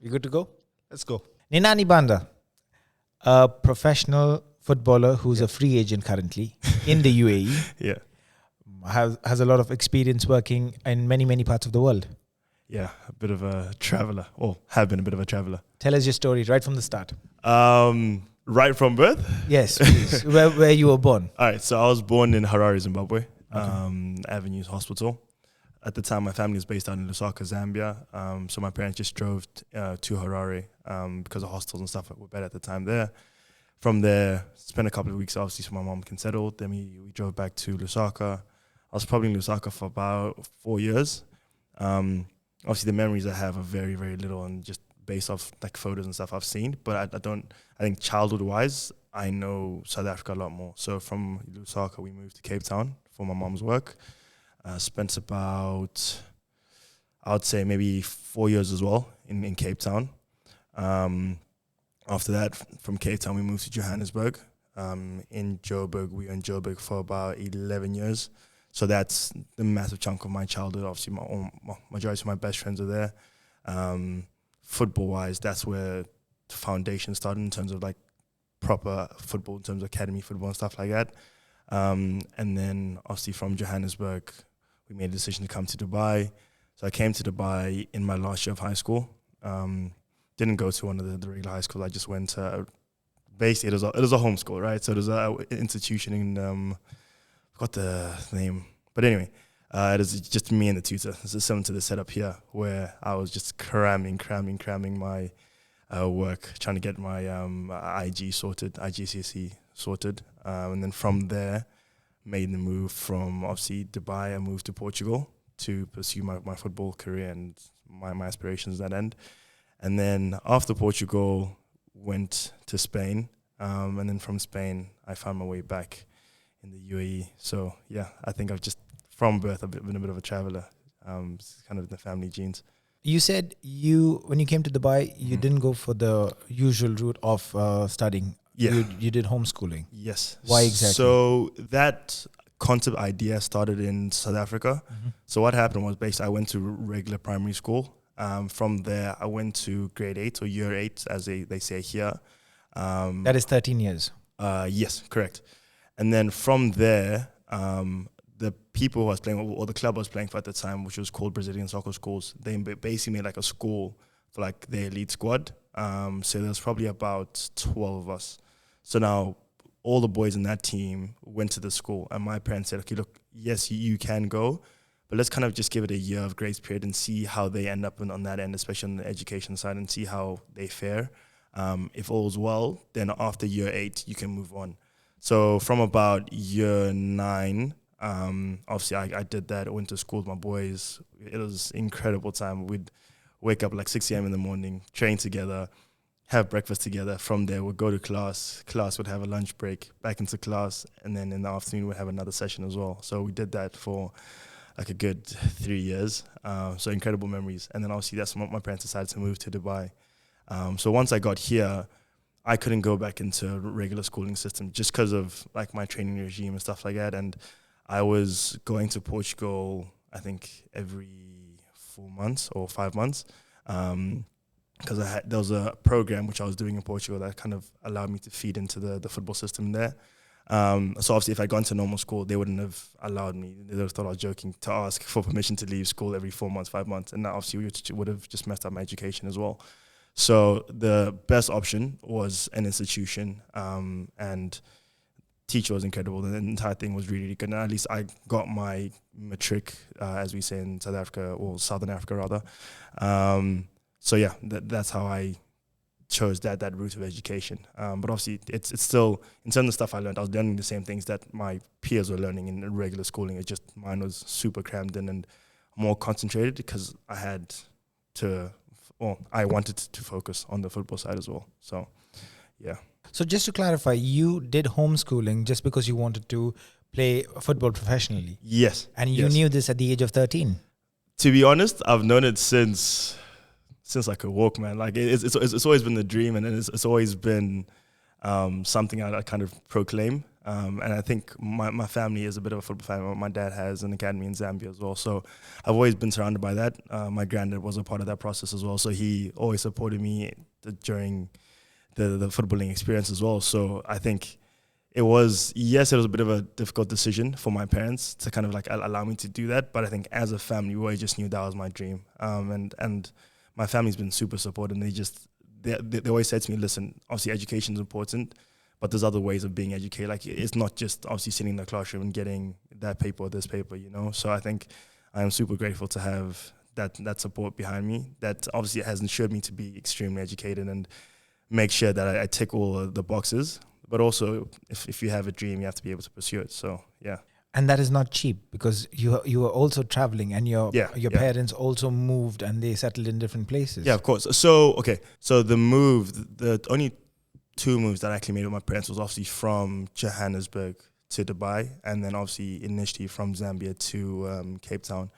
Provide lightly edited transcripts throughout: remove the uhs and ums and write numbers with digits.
You good to go? Let's go. Nenani Banda, a professional footballer who's a free agent currently in the UAE, Yeah. has a lot of experience working in many parts of the world. Yeah, a bit of a traveler, or have been a bit of a traveler. Tell us your story right from the start. Right from birth? Yes, please. where you were born. All right, so I was born in Harare, Zimbabwe, Avenues Hospital. At the time, my family was based out in Lusaka, Zambia. So my parents just drove to Harare because the hostels and stuff were better at the time there. From there, spent a couple of weeks, obviously, so my mom can settle. Then we drove back to Lusaka. I was probably in Lusaka for about 4 years. Obviously, the memories I have are very, very little and just based off like photos and stuff I've seen. But I think childhood-wise, I know South Africa a lot more. So from Lusaka, we moved to Cape Town for my mom's work. Spent about, I would say maybe 4 years as well in Cape Town. After that, from Cape Town, we moved to Johannesburg. In Joburg, we were in Joburg for about 11 years. So that's the massive chunk of my childhood. Obviously, majority of my best friends are there. Football-wise, that's where the foundation started in terms of like proper football, in terms of academy football and stuff like that. And then obviously from Johannesburg, we made a decision to come to Dubai. So I came to Dubai in my last year of high school. Didn't go to one of the regular high schools. I just went to, basically it was a homeschool, right? So there's an institution in, I forgot the name. But anyway, it was just me and the tutor. This is similar to the setup here where I was just cramming my work, trying to get my IG sorted, IGCSE sorted. And then from there, made the move from obviously Dubai. I moved to Portugal to pursue my football career and my aspirations at that end. And then after Portugal, went to Spain. And then from Spain, I found my way back in the UAE. So yeah, I think I've just, from birth, I've been a bit of a traveler. It's kind of the family genes. You said when you came to Dubai, you didn't go for the usual route of studying. Yeah. You did homeschooling. Yes. Why exactly? So that concept idea started in South Africa. So what happened was basically I went to regular primary school. From there, I went to grade 8 or year 8, as they say here. That is 13 years. Yes, correct. And then from there, the people who I was playing, or the club I was playing for at the time, which was called Brazilian Soccer Schools, they basically made like a school for like their elite squad. So there's probably about 12 of us. So now all the boys in that team went to the school, and my parents said, okay, look, yes, you can go, but let's kind of just give it a year of grace period and see how they end up on that end, especially on the education side, and see how they fare. If all's well, then after year 8, you can move on. So from about year 9, obviously I did that. I went to school with my boys. It was an incredible time. We'd wake up like 6 a.m. in the morning, train together, have breakfast together. From there, we'd go to class. Class would have a lunch break, back into class, and then in the afternoon, we'd have another session as well. So we did that for like a good 3 years. So incredible memories. And then obviously that's when my parents decided to move to Dubai. So once I got here, I couldn't go back into a regular schooling system just because of like my training regime and stuff like that. And I was going to Portugal, I think every 4 months or 5 months, because there was a program which I was doing in Portugal that kind of allowed me to feed into the football system there. So obviously if I'd gone to normal school, they wouldn't have allowed me. They would have thought I was joking to ask for permission to leave school every 4 months, 5 months. And that obviously would have just messed up my education as well. So the best option was an institution, and teacher was incredible. The entire thing was really, really good. And at least I got my matric, as we say in South Africa, or Southern Africa rather. So yeah, that's how I chose that route of education. But obviously it's still, in terms of stuff I learned, I was learning the same things that my peers were learning in regular schooling. It just, mine was super crammed in and more concentrated because I wanted to focus on the football side as well. So, yeah. So just to clarify, you did homeschooling just because you wanted to play football professionally? Yes. And you knew this at the age of 13? To be honest, I've known it since I could walk, man. Like it's always been the dream, and it's always been something I kind of proclaim. And I think my family is a bit of a football family. My dad has an academy in Zambia as well. So I've always been surrounded by that. My granddad was a part of that process as well. So he always supported me during the footballing experience as well. So I think it was a bit of a difficult decision for my parents to kind of like allow me to do that. But I think as a family, we always just knew that was my dream. And my family's been super supportive, and they always said to me, listen, obviously education is important, but there's other ways of being educated. Like, it's not just obviously sitting in the classroom and getting that paper or this paper, you know? So I think I am super grateful to have that support behind me that obviously has ensured me to be extremely educated and make sure that I tick all of the boxes. But also, if you have a dream, you have to be able to pursue it. So, yeah. And that is not cheap, because you are also traveling, and your parents also moved and they settled in different places. Yeah, of course. So the only 2 moves that I actually made with my parents was obviously from Johannesburg to Dubai, and then obviously initially from Zambia to Cape Town.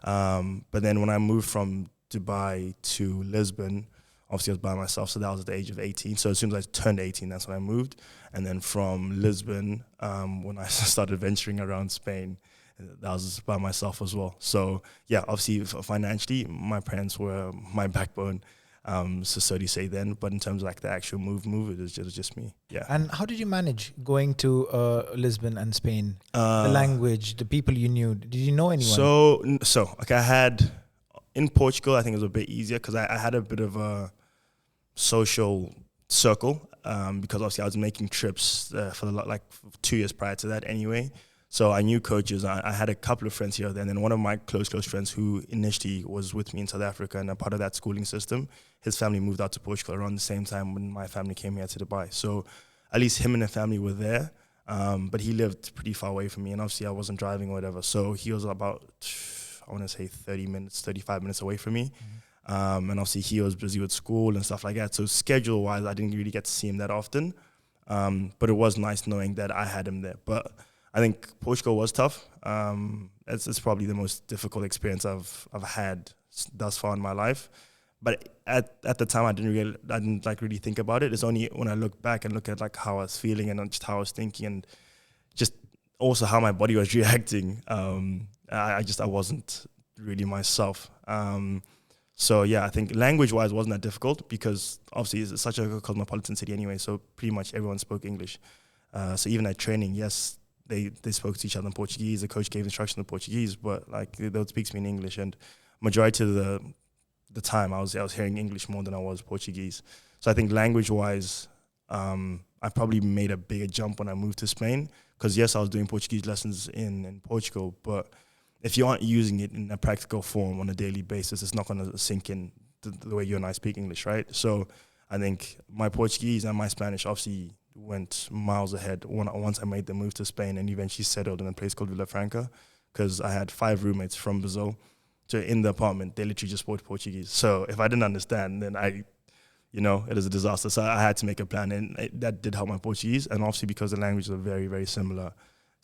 But then when I moved from Dubai to Lisbon, obviously I was by myself, so that was at the age of 18. So as soon as I turned 18, that's when I moved. And then from Lisbon, when I started venturing around Spain, that was by myself as well. So yeah, obviously financially, my parents were my backbone, so to say then. But in terms of like the actual move, it was just me. Yeah. And how did you manage going to Lisbon and Spain? The language, the people you knew. Did you know anyone? So okay, I had in Portugal, I think it was a bit easier because I had a bit of a social circle, because obviously I was making trips for 2 years prior to that anyway. So I knew coaches. I had a couple of friends here and then one of my close friends who initially was with me in South Africa and a part of that schooling system, his family moved out to Portugal around the same time when my family came here to Dubai. So at least him and the family were there, but he lived pretty far away from me, and obviously I wasn't driving or whatever. So he was about, I want to say 35 minutes away from me. And obviously he was busy with school and stuff like that. So schedule-wise, I didn't really get to see him that often. But it was nice knowing that I had him there. But I think Portugal was tough. It's probably the most difficult experience I've had thus far in my life. But at the time, I didn't really think about it. It's only when I look back and look at like how I was feeling and just how I was thinking and just also how my body was reacting. I wasn't really myself. So yeah, I think language-wise wasn't that difficult because obviously it's such a cosmopolitan city anyway, so pretty much everyone spoke English. So even at training, yes, they spoke to each other in Portuguese, the coach gave instruction in Portuguese, but like they would speak to me in English, and majority of the time I was hearing English more than I was Portuguese. So I think language-wise, I probably made a bigger jump when I moved to Spain because yes, I was doing Portuguese lessons in Portugal, but if you aren't using it in a practical form on a daily basis, it's not going to sink in the way you and I speak English, right? So I think my Portuguese and my Spanish obviously went miles ahead once I made the move to Spain and eventually settled in a place called Villafranca because I had 5 roommates from Brazil. So in the apartment, they literally just spoke Portuguese. So if I didn't understand, then it is a disaster. So I had to make a plan, and that did help my Portuguese. And obviously because the languages are very, very similar,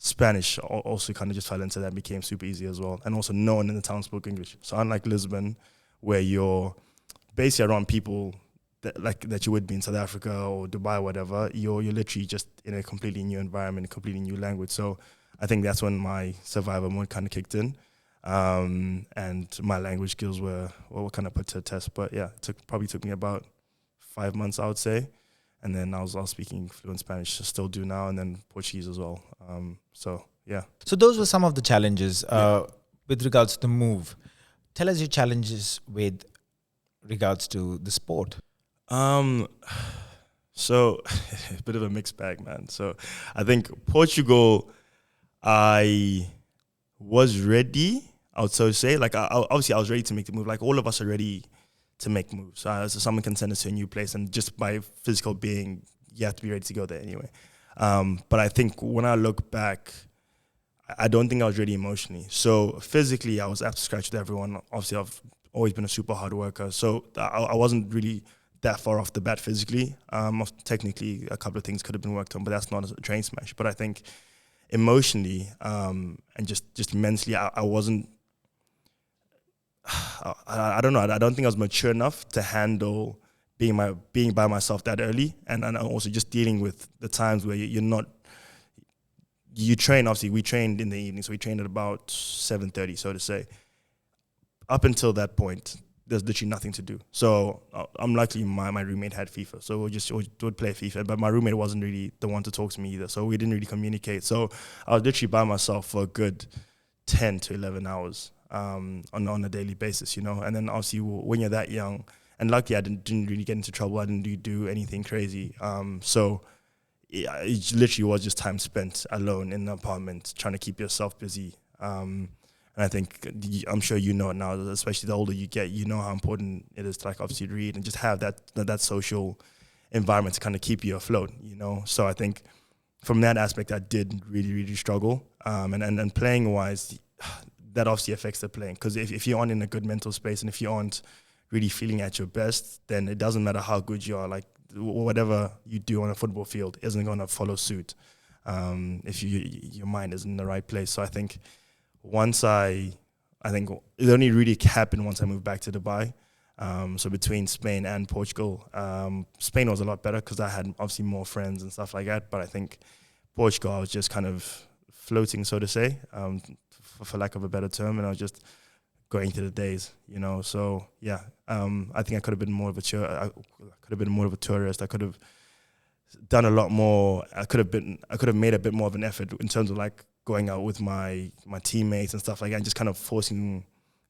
Spanish also kind of just fell into that, became super easy as well. And also no one in the town spoke English. So unlike Lisbon, where you're basically around people that you would be in South Africa or Dubai or whatever, you're literally just in a completely new environment, a completely new language. So I think that's when my survivor mode kind of kicked in. And my language skills were kind of put to the test. But yeah, probably took me about 5 months, I would say. And then I was speaking fluent Spanish, still do now, and then Portuguese as well. So, yeah. So those were some of the challenges with regards to the move. Tell us your challenges with regards to the sport. So, a bit of a mixed bag, man. So, I think Portugal, I was ready, I would so say. Like, obviously, I was ready to make the move. Like, all of us are ready to make moves. So someone can send us to a new place, and just by physical being, you have to be ready to go there anyway. But I think when I look back, I don't think I was ready emotionally. So physically, I was up to scratch with everyone. Obviously, I've always been a super hard worker. So I wasn't really that far off the bat physically. Technically, a couple of things could have been worked on, but that's not a train smash. But I think emotionally and just mentally, I wasn't, I don't know. I don't think I was mature enough to handle being by myself that early, and also just dealing with the times where you're not you train, obviously we trained in the evening, so we trained at about 7:30, so to say. Up until that point, there's literally nothing to do. So I'm lucky my roommate had FIFA, so we would play FIFA, but my roommate wasn't really the one to talk to me either, so we didn't really communicate. So I was literally by myself for a good 10 to 11 hours on a daily basis, you know. And then obviously when you're that young, and luckily I didn't really get into trouble, I didn't do anything crazy. So it literally was just time spent alone in an apartment trying to keep yourself busy. And I think, I'm sure you know it now, especially the older you get, you know how important it is to like obviously read and just have that social environment to kind of keep you afloat, you know. So I think from that aspect, I did really, really struggle. And playing wise, that obviously affects the playing, because if you aren't in a good mental space and if you aren't really feeling at your best, then it doesn't matter how good you are. Like whatever you do on a football field isn't going to follow suit if your mind is in the right place. So I think I think it only really happened once I moved back to Dubai. So between Spain and Portugal, Spain was a lot better because I had obviously more friends and stuff like that. But I think Portugal, I was just kind of floating, so to say, for lack of a better term, and I was just going through the days, you know. So yeah, I think I could have been more of a tourist. I could have done a lot more. I could have made a bit more of an effort in terms of like going out with my teammates and stuff like that, and just kind of forcing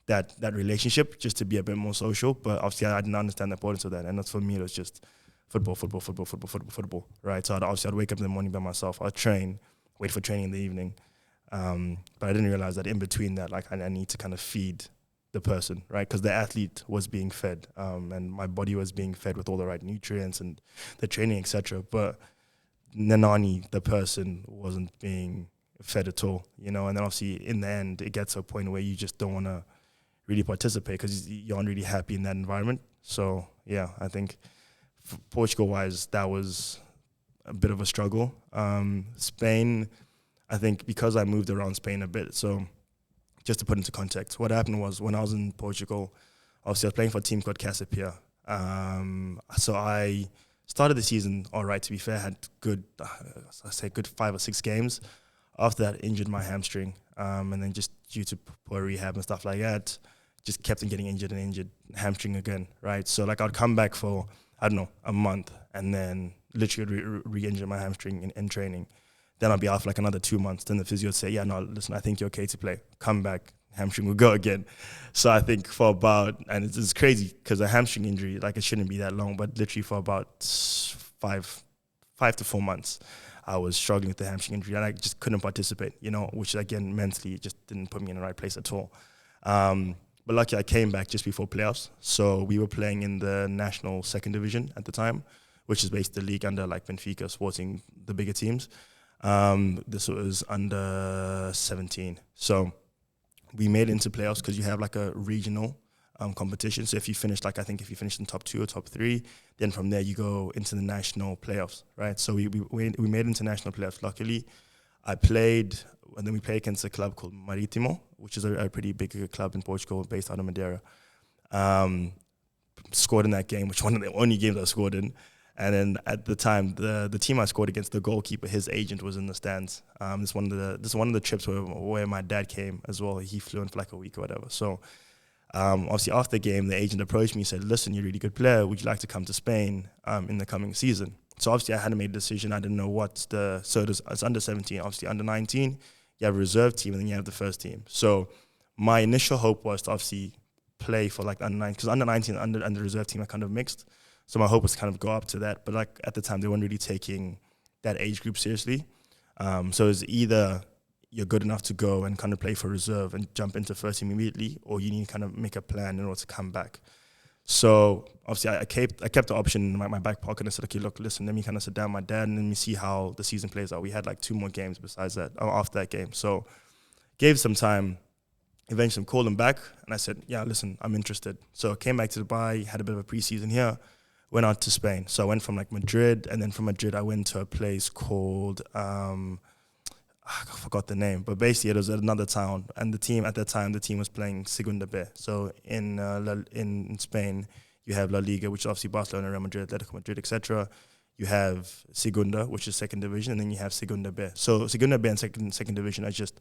that relationship just to be a bit more social. But obviously I didn't understand the importance of that, and that's for me, it was just football, right? So I'd wake up in the morning by myself, I'd train, wait for training in the evening, but I didn't realize that in between that, like I need to kind of feed the person, right? Because the athlete was being fed, and my body was being fed with all the right nutrients and the training, etc. But Nenani, the person, wasn't being fed at all, you know. And then obviously in the end, it gets to a point where you just don't want to really participate because you aren't really happy in that environment. So yeah, I think Portugal-wise, that was a bit of a struggle. Spain, I think because I moved around Spain a bit, so just to put into context, what happened was when I was in Portugal, obviously I was playing for a team called Casapia. So I started the season all right, to be fair, had good 5 or 6 games. After that, injured my hamstring, and then just due to poor rehab and stuff like that, just kept on getting injured, hamstring again, right? So like I'd come back for, I don't know, a month, and then literally re-injure my hamstring in training. Then I'll be out for like another 2 months. Then the physio would say, yeah, no, listen, I think you're okay to play. Come back, hamstring will go again. So I think for about, and it's crazy because a hamstring injury, like it shouldn't be that long, but literally for about 5 to 4 months, I was struggling with the hamstring injury and I just couldn't participate, you know, which again, mentally just didn't put me in the right place at all. But luckily I came back just before playoffs. So we were playing in the national second division at the time, which is basically the league under like Benfica, sporting the bigger teams. This was under 17. So we made it into playoffs because you have like a regional competition. So if you finish, like I think if you finish in top 2 or top 3, then from there you go into the national playoffs, right? So we made international playoffs. Luckily, I played, and then we played against a club called Marítimo, which is a pretty big club in Portugal based out of Madeira. Scored in that game, which one of the only games I scored in. And then at the time, the team I scored against, the goalkeeper, his agent was in the stands. This is one of the trips where my dad came as well. He flew in for like a week or whatever. So obviously after the game, the agent approached me and said, listen, you're a really good player. Would you like to come to Spain in the coming season? So obviously I hadn't made a decision. I didn't know so it's under 17, obviously under 19. You have a reserve team and then you have the first team. So my initial hope was to obviously play for like under 19, because under 19 and the reserve team are kind of mixed. So my hope was to kind of go up to that. But like at the time, they weren't really taking that age group seriously. So it's either you're good enough to go and kind of play for reserve and jump into first team immediately, or you need to kind of make a plan in order to come back. So obviously I kept the option in my back pocket and said, okay, look, listen, let me kind of sit down with my dad and let me see how the season plays out. We had like 2 more games besides that, after that game. So gave some time. Eventually called him back and I said, yeah, listen, I'm interested. So I came back to Dubai, had a bit of a preseason here, went out to Spain. So I went from like Madrid, and then from Madrid I went to a place called, I forgot the name, but basically it was another town. And the team at that time, was playing Segunda B. So in Spain, you have La Liga, which is obviously Barcelona, Real Madrid, Atletico Madrid, etc. you have Segunda, which is second division, and then you have Segunda B. So Segunda B and second division are just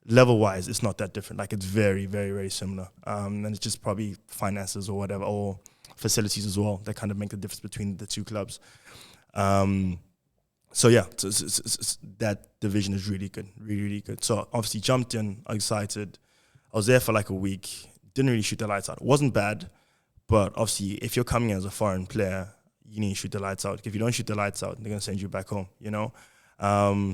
level-wise, it's not that different. Like, it's very, very, very similar. And it's just probably finances or whatever, or facilities as well, that kind of make the difference between the two clubs. So yeah, that division is really good, really, really good. So obviously jumped in, excited. I was there for like a week, didn't really shoot the lights out. It wasn't bad, but obviously if you're coming as a foreign player, you need to shoot the lights out. If you don't shoot the lights out, they're going to send you back home, you know?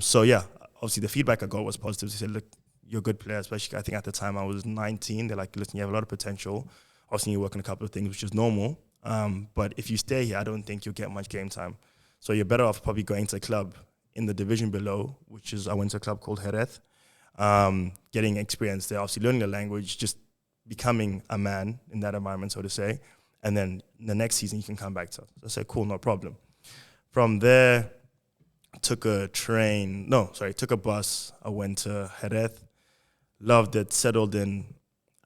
So yeah, obviously the feedback I got was positive. They said, look, you're a good player, especially I think at the time I was 19. They're like, listen, you have a lot of potential. Obviously you work on a couple of things, which is normal. But if you stay here, I don't think you'll get much game time. So you're better off probably going to a club in the division below, which is, I went to a club called Jerez, getting experience there, obviously learning the language, just becoming a man in that environment, so to say. And then the next season you can come back to us. I said, cool, no problem. From there, took a bus. I went to Jerez, loved it, settled in,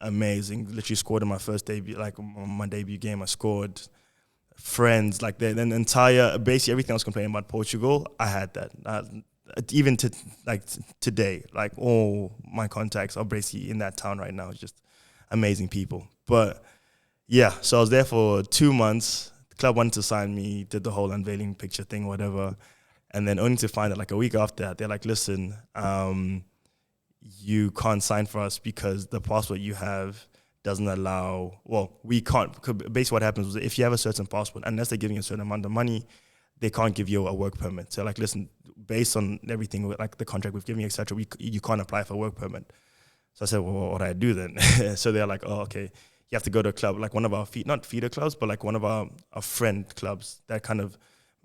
amazing. Literally scored in my first debut, like my debut game, I scored. Friends, like the entire, basically everything I was complaining about Portugal, I had that. Even today, like all my contacts are basically in that town right now. It's just amazing people. But yeah, so I was there for 2 months. The club wanted to sign me, did the whole unveiling picture thing, whatever. And then only to find out like a week after that, they're like, listen, you can't sign for us because the passport you have doesn't allow, well, we can't. Basically what happens is if you have a certain passport, unless they're giving you a certain amount of money, they can't give you a work permit. So like, listen, based on everything, like the contract we've given you, etc., you can't apply for a work permit. So I said, well, what do I do then? So they're like, oh, okay, you have to go to a club, like one of our, not feeder clubs, but like one of our friend clubs that kind of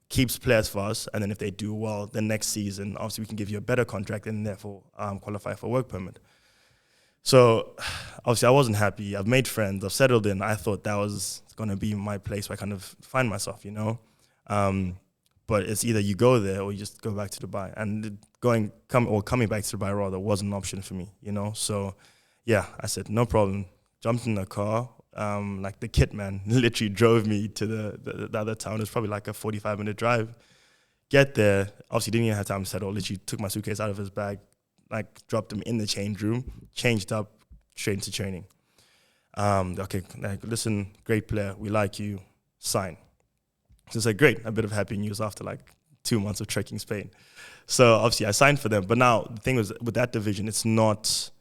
keeps players for us. And then if they do well, the next season, obviously we can give you a better contract and therefore qualify for a work permit. So obviously I wasn't happy. I've made friends. I've settled in. I thought that was going to be my place where I kind of find myself, you know. But it's either you go there or you just go back to Dubai. And coming back to Dubai rather wasn't an option for me, you know. So yeah, I said, no problem. Jumped in the car. Like the kit man literally drove me to the other town. It's probably like a 45-minute drive. Get there. Obviously didn't even have time to settle. Literally took my suitcase out of his bag, like dropped him in the change room, changed up, straight into training. Okay, like, listen, great player, we like you, sign. So it's like, great, a bit of happy news after like 2 months of trekking Spain. So obviously I signed for them, but now the thing was with that division, it's not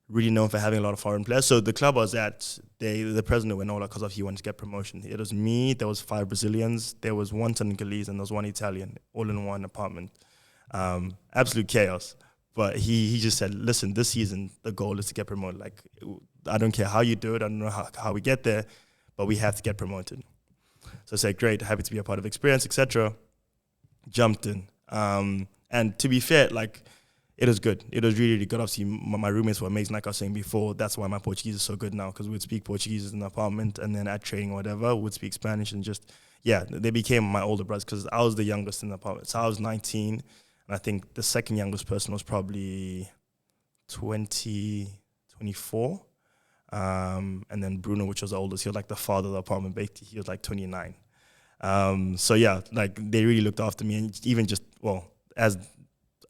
really known for having a lot of foreign players. So the club I was at, the president went all out because he wanted to get promotion. It was me, there was 5 Brazilians, there was 1 Senegalese, and there was 1 Italian, all in one apartment. Absolute chaos. But he just said, listen, this season, the goal is to get promoted. Like, I don't care how you do it. I don't know how we get there, but we have to get promoted. So I said, great, happy to be a part of experience, etc. Jumped in. And to be fair, like, it was good. It was really, really good. Obviously, my roommates were amazing, like I was saying before. That's why my Portuguese is so good now, because we would speak Portuguese in the apartment, and then at training or whatever, we would speak Spanish, and just, yeah, they became my older brothers, because I was the youngest in the apartment. So I was 19, and I think the second youngest person was probably 24. And then Bruno, which was the oldest, he was like the father of the apartment, basically. He was like 29. So yeah, like they really looked after me, and even just, well, as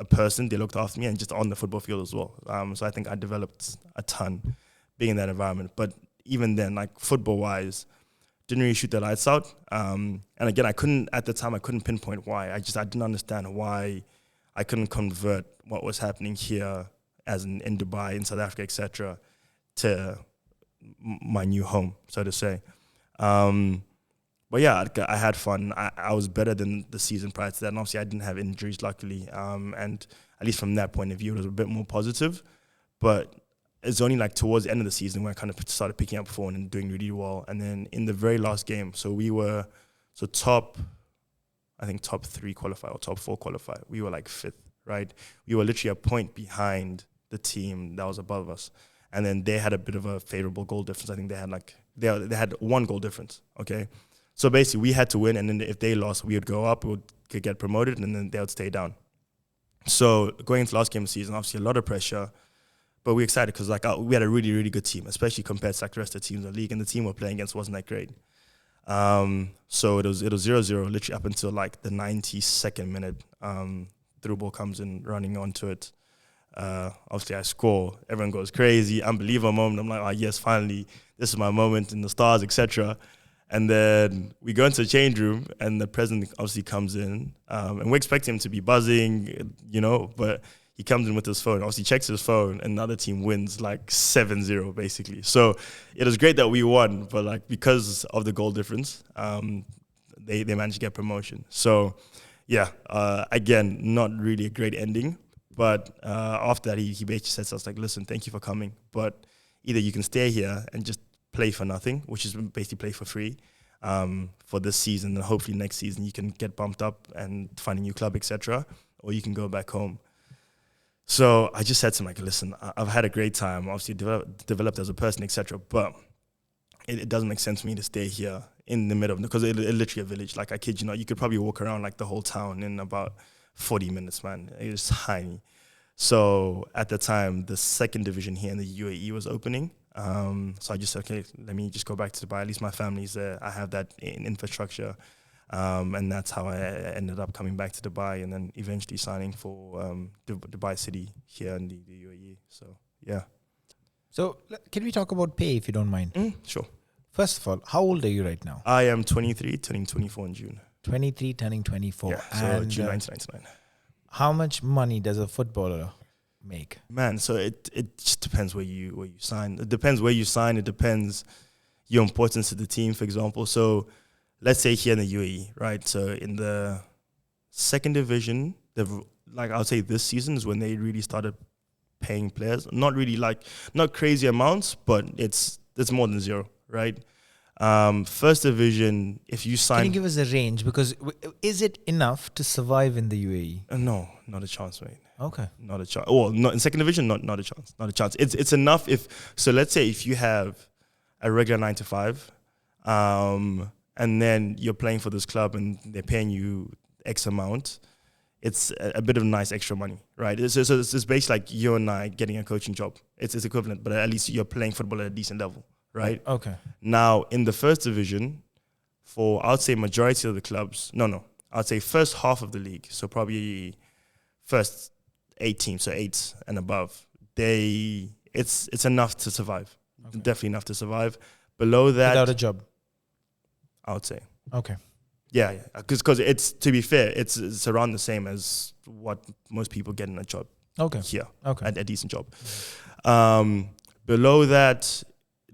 a person, they looked after me, and just on the football field as well. So I think I developed a ton being in that environment. But even then, like football-wise, didn't really shoot the lights out. And again, at the time, I couldn't pinpoint why. I didn't understand why I couldn't convert what was happening here, as in Dubai, in South Africa, etc., to my new home, so to say. But yeah, I had fun. I was better than the season prior to that. And obviously I didn't have injuries, luckily. And at least from that point of view, it was a bit more positive. But it's only like towards the end of the season where I kind of started picking up form and doing really well. And then in the very last game, so we were top 3 qualify or top 4 qualify. We were like 5th, right? We were literally a point behind the team that was above us. And then they had a bit of a favorable goal difference. I think they had 1 goal difference, okay? So basically, we had to win, and then if they lost, we would go up, could get promoted, and then they would stay down. So going into last game of the season, obviously a lot of pressure, but we're excited because like we had a really, really good team, especially compared to like the rest of the teams in the league, and the team we're playing against wasn't that great. So it was 0-0 literally up until like the 92nd minute. Through ball comes in, running onto it. Obviously I score. Everyone goes crazy. Unbelievable moment. I'm like, oh yes, finally, this is my moment in the stars, etc. And then we go into the change room, and the president obviously comes in, and we expect him to be buzzing, but he comes in with his phone. Obviously checks his phone, and the other team wins like 7-0 basically. So it was great that we won, but like because of the goal difference, they managed to get promotion. So yeah, again, not really a great ending. But after that, he basically said to us, like, listen, thank you for coming, but either you can stay here and just play for nothing, which is basically play for free for this season, and hopefully next season you can get bumped up and find a new club, etc., or you can go back home. So I just said to him, like, listen, I've had a great time, obviously developed as a person, etc., but it doesn't make sense for me to stay here in the middle, because it's literally a village. Like, I kid you not, you could probably walk around like the whole town in about 40 minutes, man. It was tiny. So at the time, the second division here in the UAE was opening. So I just said, okay, let me just go back to Dubai. At least my family's there. I have that infrastructure. And that's how I ended up coming back to Dubai, and then eventually signing for Dubai City here in the UAE. So, yeah. So can we talk about pay, if you don't mind? Sure. First of all, how old are you right now? I am 23, turning 24 in June. 23, turning 24. Yeah, so June 1999. How much money does a footballer make? Man, so it just depends where you sign. It depends where you sign. It depends your importance to the team, for example. So let's say here in the UAE, right? So in the second division, I would say this season is when they really started paying players. Not really not crazy amounts, but it's more than zero, right? First division, if you sign... Can you give us a range? Because is it enough to survive in the UAE? No, not a chance, mate. Okay. Not a chance. Well, not in second division, not a chance. Not a chance. It's enough if... So let's say if you have a regular 9 to 5, and then you're playing for this club and they're paying you X amount, it's a bit of nice extra money, right? So it's basically like you and I getting a coaching job. It's equivalent, but at least you're playing football at a decent level, right? Okay. Now, in the first division, for, I would say, majority of the clubs, I'd say first half of the league, so probably first 8 teams, so 8 and above, it's enough to survive. Okay. Definitely enough to survive. Below that... Without a job? I would say. Okay. Yeah. Because it's, to be fair, it's around the same as what most people get in a job. Okay. Here. Okay. A decent job. Below that,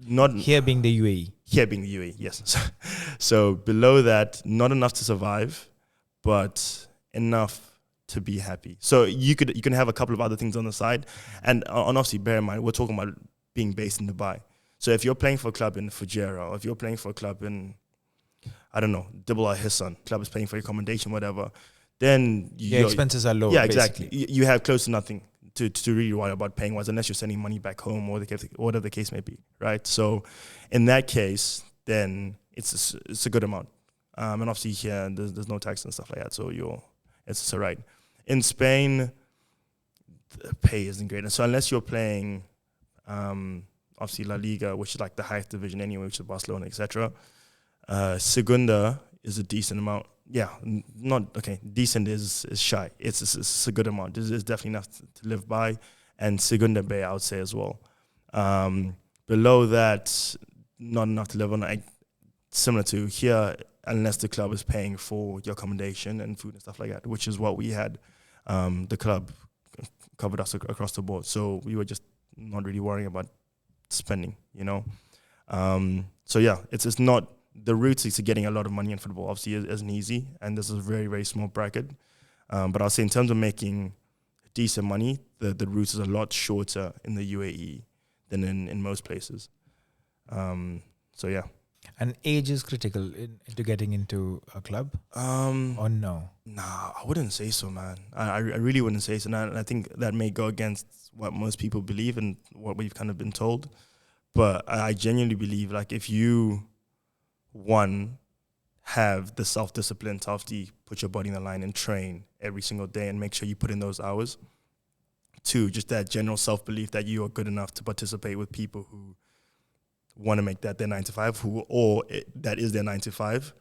not... Here being the UAE. Here being the UAE, yes. So below that, not enough to survive, but enough to be happy. So you can have a couple of other things on the side. And obviously, bear in mind, we're talking about being based in Dubai. So if you're playing for a club in Fujairah, or if you're playing for a club in, I don't know, Dibble Hissan, club is paying for your accommodation, whatever, then your expenses are low. Yeah, basically. exactly. You have close to nothing to really worry about paying wise, unless you're sending money back home or whatever the case may be, right? So in that case, then it's a good amount. And obviously here there's no tax and stuff like that, so it's all right. In Spain, the pay isn't great, and so unless you're playing, obviously La Liga, which is like the highest division anyway, which is Barcelona, etc. Segunda is a decent amount. Yeah, not okay. Decent is shy. It's a good amount. It's definitely enough to live by, and Segunda B, I would say as well. Below that, not enough to live on. Similar to here, unless the club is paying for your accommodation and food and stuff like that, which is what we had. The club covered us across the board, so we were just not really worrying about spending, So yeah, it's not, the route to getting a lot of money in football obviously isn't easy, and this is a very, very small bracket. But I'll say in terms of making decent money, the route is a lot shorter in the UAE than in most places. So yeah. And age is critical into getting into a club? Or no? Nah, I wouldn't say so, man. I really wouldn't say so. And I think that may go against what most people believe and what we've kind of been told. But I genuinely believe, like, if you, one, have the self-discipline to obviously put your body in the line and train every single day and make sure you put in those hours. Two, just that general self-belief that you are good enough to participate with people who want to make that their 9 to 5, that is their 9 to 5,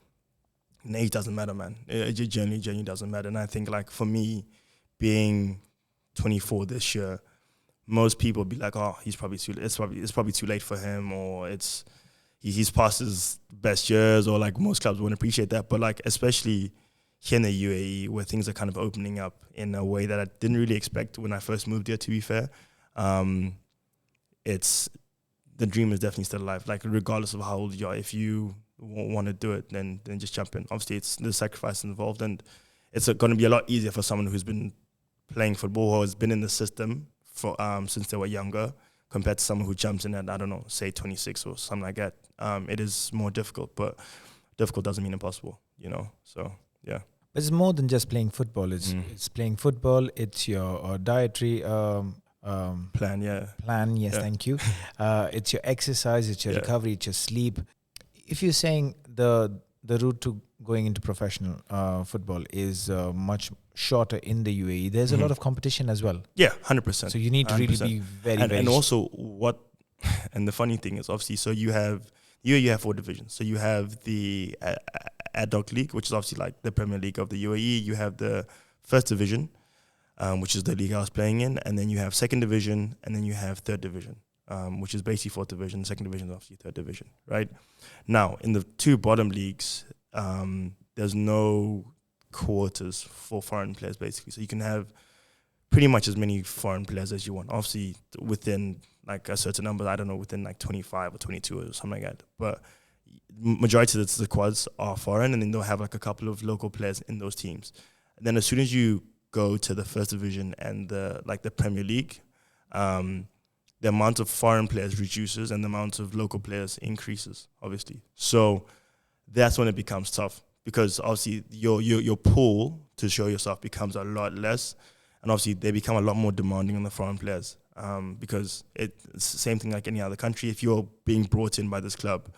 and age doesn't matter, man. It genuinely doesn't matter. And I think, like, for me, being 24 this year, most people be like, oh, it's probably too late for him, or he's past his best years, or like most clubs won't appreciate that. But like, especially here in the UAE, where things are kind of opening up in a way that I didn't really expect when I first moved here, to be fair, it's the dream is definitely still alive. Like, regardless of how old you are, if you want to do it, then just jump in. Obviously, it's the sacrifice involved, and it's going to be a lot easier for someone who's been playing football or has been in the system for since they were younger, compared to someone who jumps in at, I don't know, say 26 or something like that. It is more difficult, but difficult doesn't mean impossible, you know? So, yeah. But it's more than just playing football. It's playing football. It's your dietary plan, yeah. Plan, yes, yeah. Thank you. It's your exercise, it's your recovery, it's your sleep. If you're saying the route to going into professional football is much shorter in the UAE, there's a lot of competition as well. Yeah, 100%. So you need to 100%. Really be very, very... And also and the funny thing is, obviously, so you have 4 divisions. So you have the ad hoc league, which is obviously like the Premier League of the UAE. You have the first division, which is the league I was playing in. And then you have second division, and then you have third division, which is basically fourth division. Second division is obviously third division, right? Now, in the 2 bottom leagues, there's no quotas for foreign players, basically. So you can have pretty much as many foreign players as you want. Obviously, within like a certain number, I don't know, within like 25 or 22 or something like that. But majority of the squads are foreign, and then they'll have like a couple of local players in those teams. And then as soon as you go to the first division and the Premier League, the amount of foreign players reduces and the amount of local players increases, obviously. So that's when it becomes tough, because obviously your pool to show yourself becomes a lot less, and obviously they become a lot more demanding on the foreign players, because it's the same thing like any other country. If you're being brought in by this club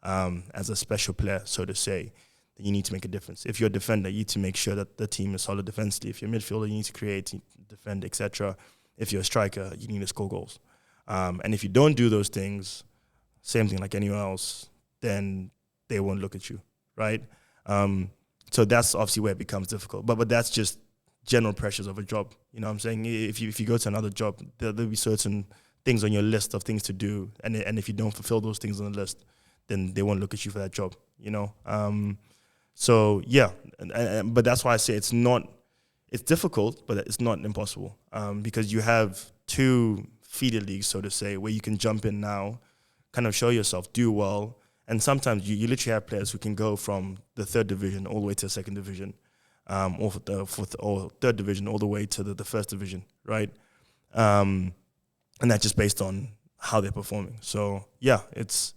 as a special player, so to say, then you need to make a difference. If you're a defender, you need to make sure that the team is solid defensively. If you're a midfielder, you need to create, defend, etc. If you're a striker, you need to score goals. And if you don't do those things, same thing like anyone else, then they won't look at you, right? So that's obviously where it becomes difficult. But that's just general pressures of a job. You know what I'm saying? If you go to another job, there'll be certain things on your list of things to do. And if you don't fulfill those things on the list, then they won't look at you for that job, you know? So, yeah. But that's why I say it's difficult, but it's not impossible. Because you have 2 feeder leagues, so to say, where you can jump in now, kind of show yourself, do well. And sometimes you literally have players who can go from the third division all the way to the second division, or the fourth or third division all the way to the first division, right? And that's just based on how they're performing. So yeah, it's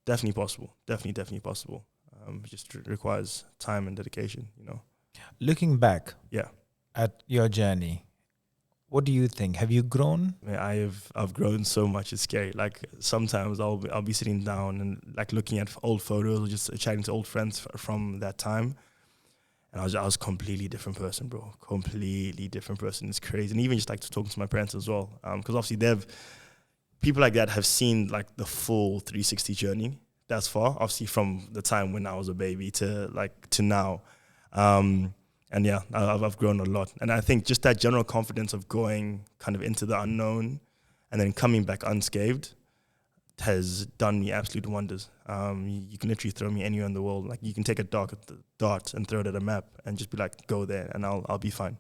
definitely possible. Definitely possible. It just requires time and dedication, you know. Looking back, yeah, at your journey, what do you think? Have you grown? I've grown so much. It's scary. Like sometimes I'll be sitting down and like looking at old photos or just chatting to old friends from that time, and I was a completely different person, bro. Completely different person. It's crazy. And even just like talking to my parents as well, because obviously people like that have seen like the full 360 journey. That's far, obviously, from the time when I was a baby to now. And yeah, I've grown a lot. And I think just that general confidence of going kind of into the unknown and then coming back unscathed has done me absolute wonders. You can literally throw me anywhere in the world. Like you can take a dart and throw it at a map and just be like, go there and I'll be fine.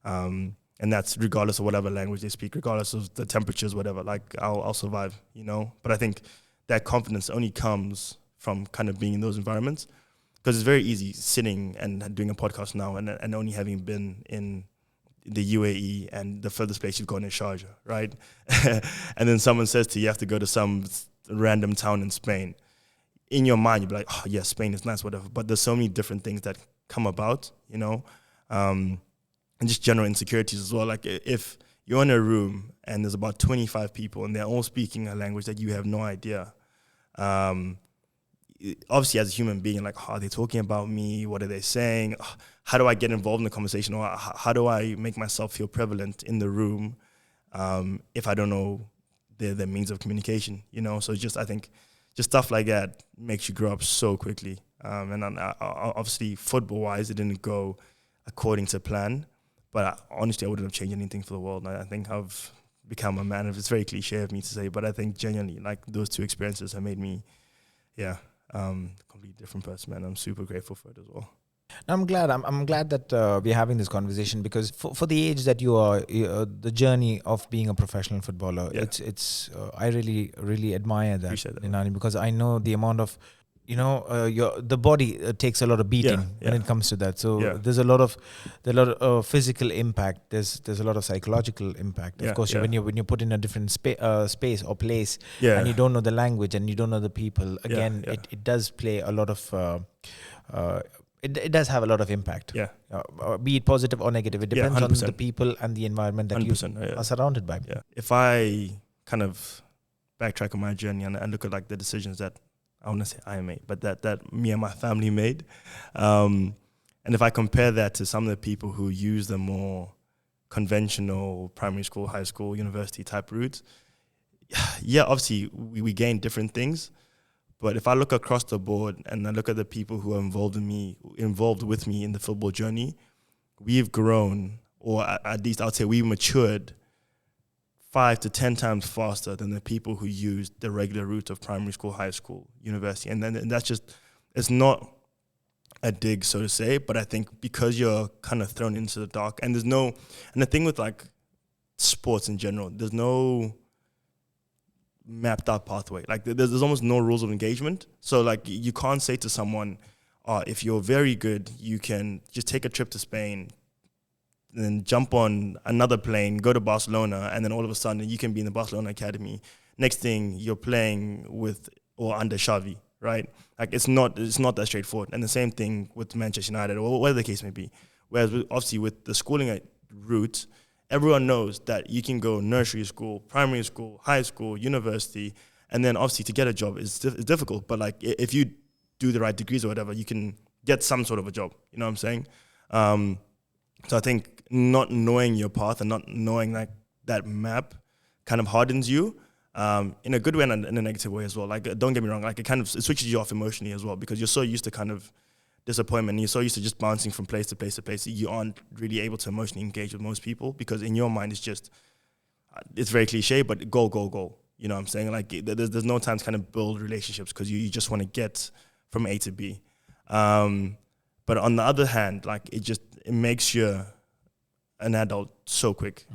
And that's regardless of whatever language they speak, regardless of the temperatures, whatever, like I'll survive, you know? But I think that confidence only comes from kind of being in those environments. Because it's very easy sitting and doing a podcast now and only having been in the UAE and the furthest place you've gone is Sharjah, right? And then someone says to you, you have to go to some random town in Spain. In your mind, you'll be like, oh, yeah, Spain is nice, whatever. But there's so many different things that come about, you know? And just general insecurities as well. Like if you're in a room and there's about 25 people and they're all speaking a language that you have no idea, obviously as a human being, like, oh, are they talking about me? What are they saying? How do I get involved in the conversation? Or how do I make myself feel prevalent in the room if I don't know their means of communication, you know. So just, I think, just stuff like that makes you grow up so quickly. And obviously, football-wise, it didn't go according to plan. But honestly, I wouldn't have changed anything for the world. I think I've become a man. It's very cliche of me to say, but I think genuinely, like, those two experiences have made me, completely different person, man. I'm super grateful for it as well. I'm glad. I'm glad that we're having this conversation, because for the age that you are, the journey of being a professional footballer, it's I really admire that, Nenani, because I know the amount of, the body takes a lot of beating when it comes to that. So there's a lot of physical impact. There's a lot of psychological impact. Of course, when you put in a different space or place, and you don't know the language and you don't know the people, again, it does play a lot of. It does have a lot of impact. Be it positive or negative. It depends on the people and the environment that you are surrounded by. If I kind of backtrack on my journey and look at like the decisions that I want to say I made, but that me and my family made, and if I compare that to some of the people who use the more conventional primary school, high school, university type routes, obviously we gain different things. But if I look across the board and I look at the people who are involved with me in the football journey, we've grown, or at least I would say we matured 5 to 10 times faster than the people who used the regular route of primary school, high school, university. And then that's just, it's not a dig, so to say, but I think because you're kind of thrown into the dark, and the thing with like sports in general, there's no mapped out pathway. Like there's almost no rules of engagement. So like you can't say to someone, if you're very good, you can just take a trip to Spain, then jump on another plane, go to Barcelona, and then all of a sudden you can be in the Barcelona academy. Next thing you're playing with or under Xavi, right? Like it's not that straightforward. And the same thing with Manchester United or whatever the case may be. Whereas obviously with the schooling route, everyone knows that you can go nursery school, primary school, high school, university, and then obviously to get a job is difficult. But like if you do the right degrees or whatever, you can get some sort of a job. You know what I'm saying? So I think not knowing your path and not knowing like that map kind of hardens you in a good way and in a negative way as well. Like don't get me wrong, like it switches you off emotionally as well, because you're so used to kind of disappointment. You're so used to just bouncing from place to place to place. You aren't really able to emotionally engage with most people, because in your mind it's very cliche, but go. You know what I'm saying? Like there's no time to kind of build relationships, because you just want to get from A to B. But on the other hand, like it makes you an adult so quick.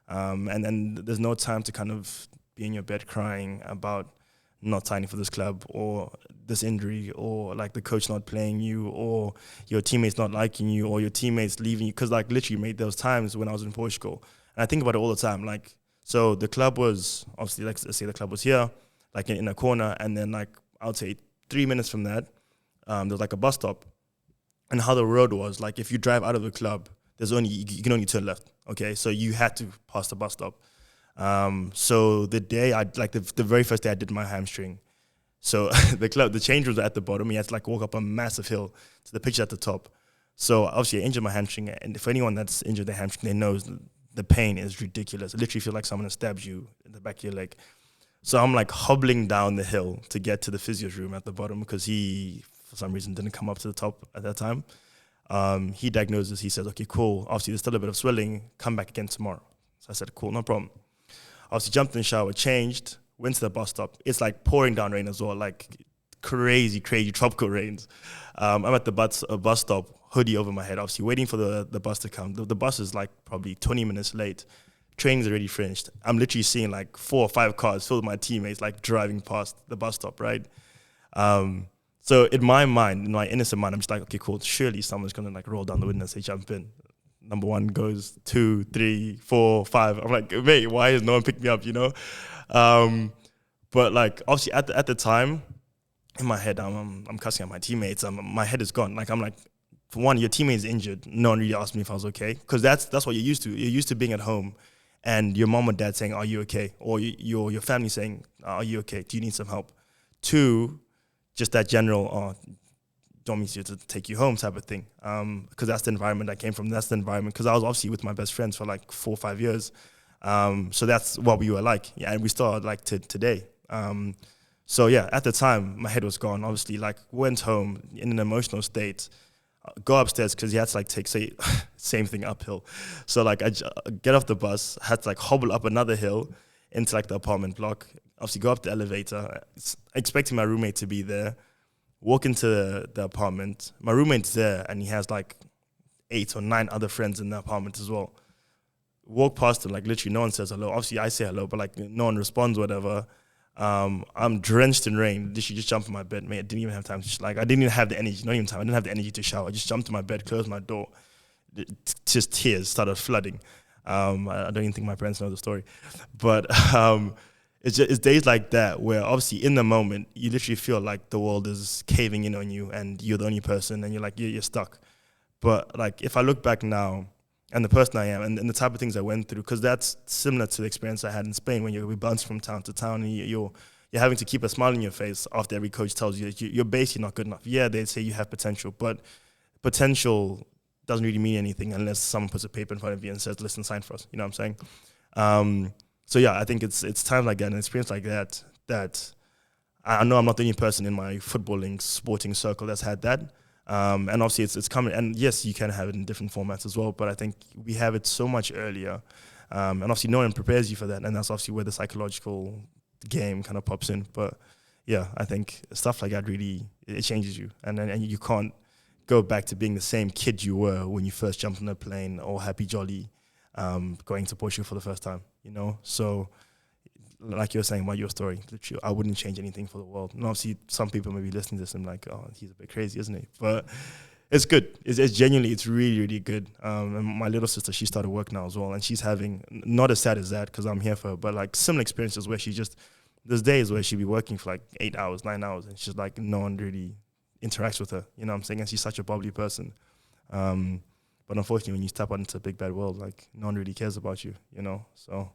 And then there's no time to kind of be in your bed crying about not signing for this club, or this injury, or like the coach not playing you, or your teammates not liking you, or your teammates leaving you. Because like literally made those times when I was in Portugal, and I think about it all the time. Like, so the club was obviously, let's say the club was here, like in a corner, and then like I would say 3 minutes from that, there was like a bus stop. And how the road was, like if you drive out of the club, you can only turn left. Okay, so you had to pass the bus stop. So the day the very first day I did my hamstring. So the change was at the bottom. You had to like walk up a massive hill to the pitch at the top. So obviously I injured my hamstring, and for anyone that's injured their hamstring, they know the pain is ridiculous. It literally feels like someone stabs you in the back of your leg. So I'm like hobbling down the hill to get to the physio's room at the bottom, because he, for some reason, didn't come up to the top at that time. He diagnoses, he says, okay, cool. Obviously, there's still a bit of swelling. Come back again tomorrow. So I said, cool, no problem. Obviously, jumped in the shower, changed, went to the bus stop. It's like pouring down rain as well, like crazy tropical rains. I'm at the bus stop, hoodie over my head, obviously waiting for the bus to come. The bus is like probably 20 minutes late. Training's already finished. I'm literally seeing like 4 or 5 cars filled with my teammates like driving past the bus stop, right? So in my mind, in my innocent mind, I'm just like, okay, cool. Surely someone's gonna like roll down the window and say, jump in. Number 1 goes, 2, 3, 4, 5. I'm like, mate, why has no one picked me up, you know? But like, obviously at the time, in my head, I'm cussing at my teammates. My head is gone. Like, I'm like, for one, your teammate is injured. No one really asked me if I was okay. Because that's what you're used to. You're used to being at home and your mom or dad saying, are you okay? Or your family saying, are you okay? Do you need some help? 2, just that general, don't want me to take you home type of thing. Because that's the environment I came from. That's the environment. Because I was obviously with my best friends for like 4 or 5 years. So that's what we were like. Yeah, and we still are like today. So yeah, at the time, my head was gone. Obviously, like went home in an emotional state, go upstairs because you had to like take same thing uphill. So like get off the bus, had to like hobble up another hill into like the apartment block. Obviously, go up the elevator, expecting my roommate to be there. Walk into the apartment. My roommate's there, and he has like 8 or 9 other friends in the apartment as well. Walk past him, like literally no one says hello. Obviously, I say hello, but like no one responds, whatever. I'm drenched in rain. Literally just jumped in my bed, mate. I didn't even have time to, I didn't even have the energy, not even time. I didn't have the energy to shower. I just jumped in my bed, closed my door. Just tears started flooding. I don't even think my parents know the story. But it's days like that where obviously in the moment, you literally feel like the world is caving in on you and you're the only person and you're like, you're stuck. But like if I look back now, and the person I am, and the type of things I went through, because that's similar to the experience I had in Spain when we bounce from town to town, and you're having to keep a smile on your face after every coach tells you that you're basically not good enough. Yeah, they say you have potential, but potential doesn't really mean anything unless someone puts a paper in front of you and says, "Listen, sign for us." You know what I'm saying? So yeah, I think it's times like that, an experience like that I know I'm not the only person in my footballing, sporting circle that's had that. And obviously it's coming, and yes, you can have it in different formats as well, but I think we have it so much earlier, and obviously no one prepares you for that, and that's obviously where the psychological game kind of pops in. But yeah, I think stuff like that really, it changes you, and you can't go back to being the same kid you were when you first jumped on a plane or happy jolly going to Portugal for the first time, you know. So like you're saying about your story, literally, I wouldn't change anything for the world. And obviously, some people may be listening to this and like, oh, he's a bit crazy, isn't he? But it's good. It's genuinely, it's really, really good. And my little sister, she started work now as well, and she's having, not as sad as that because I'm here for her, but like similar experiences where there's days where she'll be working for like 8 hours, 9 hours, and she's like, no one really interacts with her, you know what I'm saying? And she's such a bubbly person. But unfortunately, when you step out into a big bad world, like no one really cares about you, you know? So,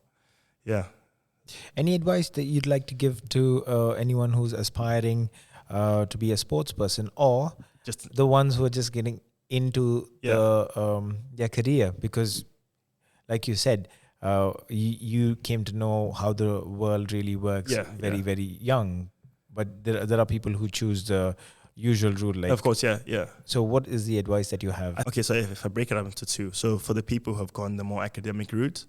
yeah. Any advice that you'd like to give to anyone who's aspiring to be a sports person, or just the ones who are just getting into their career? Because, like you said, you came to know how the world really works very young. But there are people who choose the usual route. Like, of course, yeah. So what is the advice that you have? Okay, so if I break it up into two. So for the people who have gone the more academic route,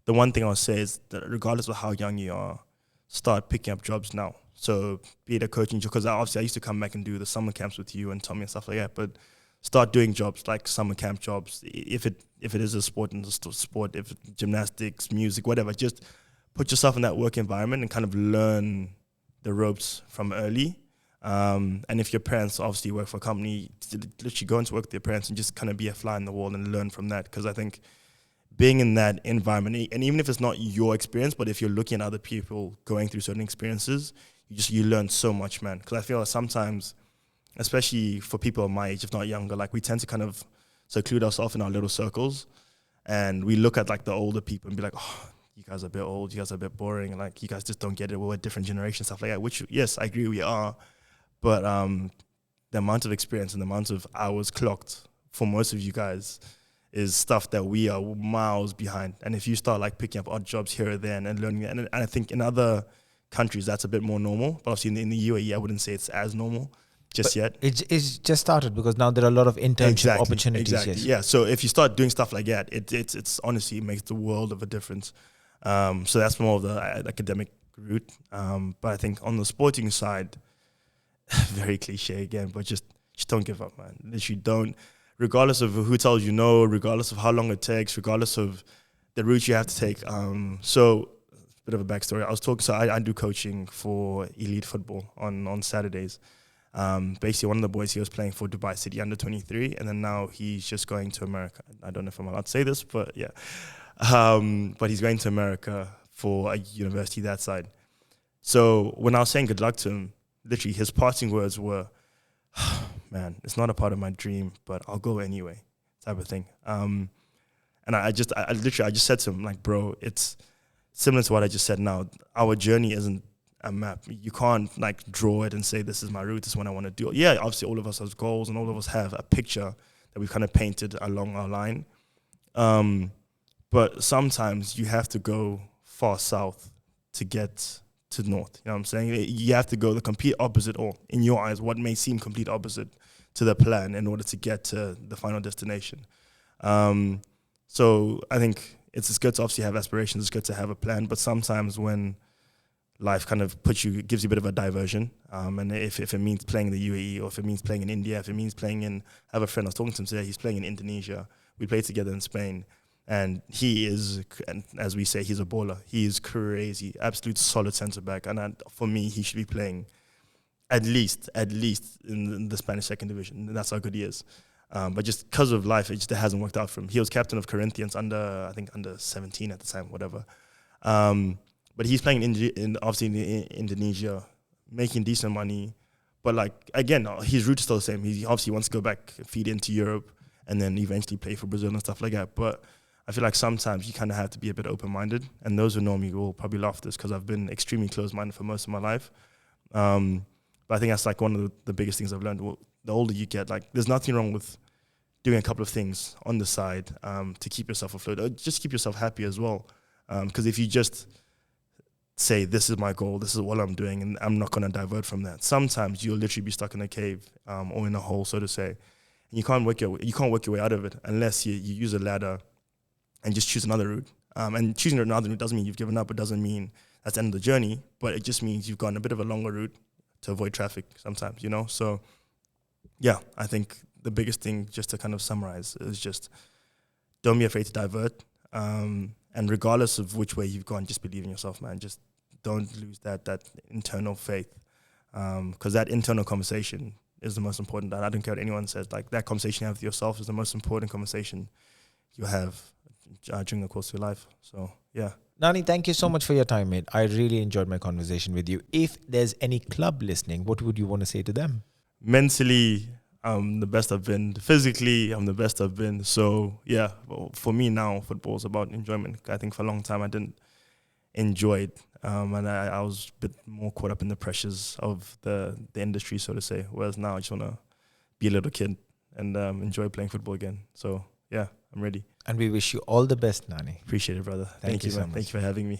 the one thing I'll say is that regardless of how young you are, start picking up jobs now. So be it a coaching job, because obviously I used to come back and do the summer camps with you and Tommy and stuff like that, but start doing jobs like summer camp jobs. If it is a sport, if it's gymnastics, music, whatever, just put yourself in that work environment and kind of learn the ropes from early. And if your parents obviously work for a company, literally go into work with your parents and just kind of be a fly in the wall and learn from that. Because I think being in that environment, and even if it's not your experience, but if you're looking at other people going through certain experiences, you learn so much, man. Because I feel like sometimes, especially for people my age, if not younger, like we tend to kind of seclude ourselves in our little circles, and we look at like the older people and be like, oh, you guys are a bit old, you guys are a bit boring, and like you guys just don't get it, we're a different generation, stuff like that, which, yes, I agree we are, but the amount of experience and the amount of hours clocked for most of you guys is stuff that we are miles behind. And if you start like picking up odd jobs here or there and learning that, and I think in other countries that's a bit more normal, but obviously in the UAE I wouldn't say it's as normal just yet. It's just started because now there are a lot of internship opportunities. Exactly. Yes. Yeah. So if you start doing stuff like that, it's honestly, it makes the world of a difference. So that's more of the academic route. But I think on the sporting side, very cliche again, but just don't give up, man. Literally don't. Regardless of who tells you no, regardless of how long it takes, regardless of the route you have to take. So, bit of a backstory. I do coaching for elite football on Saturdays. Basically, one of the boys, he was playing for Dubai City under 23, and then now he's just going to America. I don't know if I'm allowed to say this, but yeah. But he's going to America for a university that side. So when I was saying good luck to him, literally his parting words were, man, it's not a part of my dream, but I'll go anyway, type of thing. And I just said to him, like, bro, it's similar to what I just said now. Our journey isn't a map. You can't like draw it and say, this is my route, this is what I want to do. Yeah, obviously all of us have goals and all of us have a picture that we've kind of painted along our line. But sometimes you have to go far south to get to north. You know what I'm saying? You have to go the complete opposite, or in your eyes, what may seem complete opposite to the plan in order to get to the final destination. So I think it's good to obviously have aspirations. It's good to have a plan. But sometimes when life kind of gives you a bit of a diversion, and if it means playing in the UAE, or if it means playing in India, if it means playing in, I have a friend I was talking to him today, he's playing in Indonesia. We played together in Spain, and he is, and as we say, he's a baller. He is crazy, absolute solid centre back, and for me, he should be playing at least in the Spanish second division. That's how good he is. But just because of life, it hasn't worked out for him. He was captain of Corinthians under 17 at the time, whatever. But he's playing obviously in Indonesia, making decent money. But like, again, his route is still the same. He obviously wants to go back, feed into Europe, and then eventually play for Brazil and stuff like that. But I feel like sometimes you kind of have to be a bit open-minded. And those who know me will probably laugh at this because I've been extremely closed-minded for most of my life. But I think that's like one of the biggest things I've learned. The older you get, like, there's nothing wrong with doing a couple of things on the side to keep yourself afloat, or just keep yourself happy as well. Because if you just say, this is my goal, this is what I'm doing, and I'm not going to divert from that, sometimes you'll literally be stuck in a cave or in a hole, so to say. And you can't work your way out of it unless you use a ladder and just choose another route. And choosing another route doesn't mean you've given up. It doesn't mean that's the end of the journey, but it just means you've gone a bit of a longer route to avoid traffic sometimes, you know? So, yeah, I think the biggest thing, just to kind of summarize, is just don't be afraid to divert. And regardless of which way you've gone, just believe in yourself, man. Just don't lose that internal faith. Because that internal conversation is the most important. I don't care what anyone says. Like, that conversation you have with yourself is the most important conversation you have during the course of your life. So, yeah. Nani, thank you so much for your time, mate. I really enjoyed my conversation with you. If there's any club listening, what would you want to say to them? Mentally, I'm the best I've been. Physically, I'm the best I've been. So, yeah, for me now, football is about enjoyment. I think for a long time I didn't enjoy it. And I was a bit more caught up in the pressures of the industry, so to say. Whereas now I just want to be a little kid and enjoy playing football again. So, yeah, I'm ready. And we wish you all the best, Nani. Appreciate it, brother. Thank you so much. Thank you for having me.